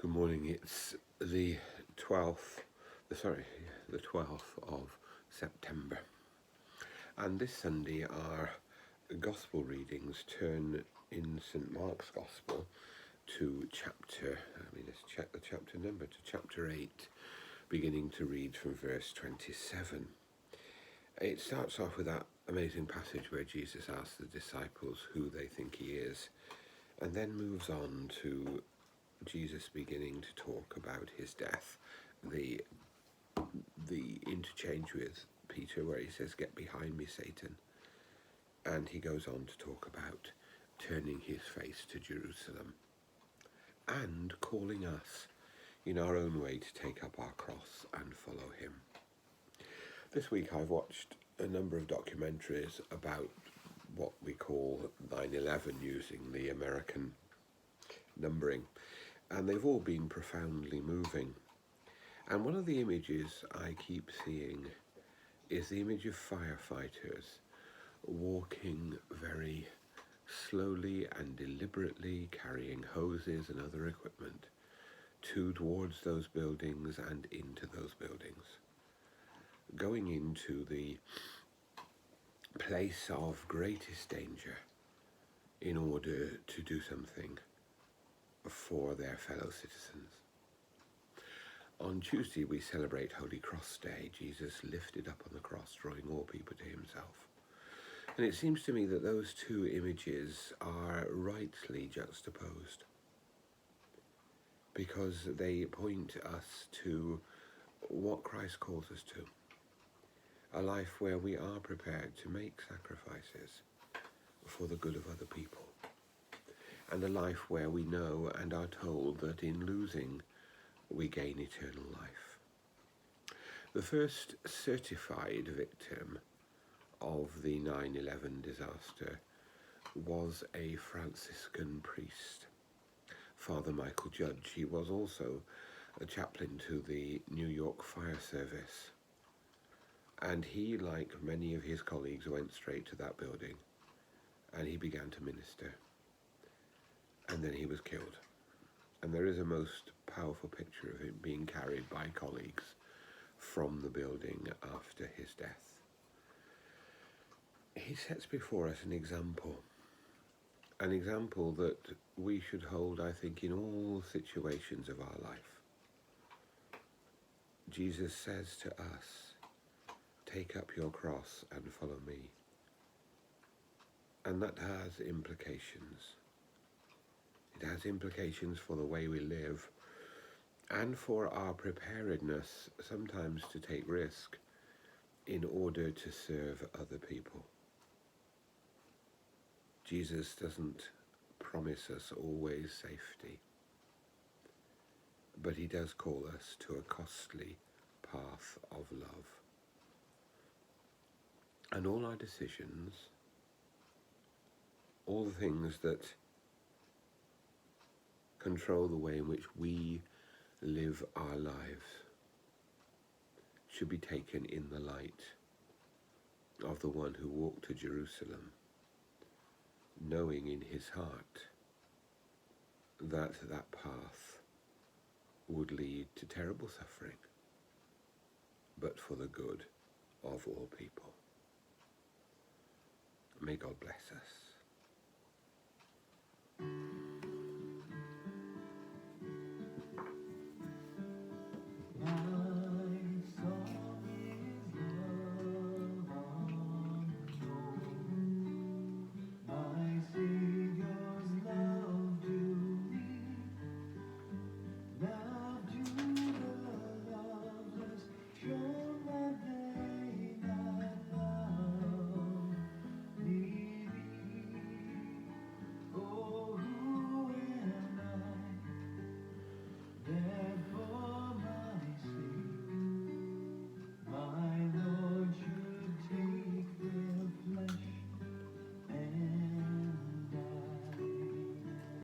Good morning. It's the 12th, the 12th of September. And this Sunday our Gospel readings turn in St. Mark's Gospel to let's check the chapter number, to chapter 8, beginning to read from verse 27. It starts off with that amazing passage where Jesus asks the disciples who they think he is, and then moves on to Jesus beginning to talk about his death, the interchange with Peter where he says, "Get behind me, Satan," and he goes on to talk about turning his face to Jerusalem and calling us in our own way to take up our cross and follow him. This week I've watched a number of documentaries about what we call 9/11 using the American numbering, and they've all been profoundly moving. And one of the images I keep seeing is the image of firefighters walking very slowly and deliberately, carrying hoses and other equipment towards those buildings and into those buildings, going into the place of greatest danger in order to do something for their fellow citizens. On Tuesday we celebrate Holy Cross Day, Jesus lifted up on the cross, drawing all people to himself. And it seems to me that those two images are rightly juxtaposed, because they point us to what Christ calls us to, a life where we are prepared to make sacrifices for the good of other people, and a life where we know and are told that in losing we gain eternal life. The first certified victim of the 9/11 disaster was a Franciscan priest, Father Michael Judge. He was also a chaplain to the New York Fire Service, and he, like many of his colleagues, went straight to that building and he began to minister, and then he was killed. And there is a most powerful picture of him being carried by colleagues from the building after his death. He sets before us an example that we should hold, I think, in all situations of our life. Jesus says to us, "Take up your cross and follow me." And that has implications. It has implications for the way we live and for our preparedness sometimes to take risk in order to serve other people. Jesus doesn't promise us always safety, but he does call us to a costly path of love. And all our decisions, all the things that control the way in which we live our lives, should be taken in the light of the one who walked to Jerusalem, knowing in his heart that that path would lead to terrible suffering, but for the good of all people. May God bless us.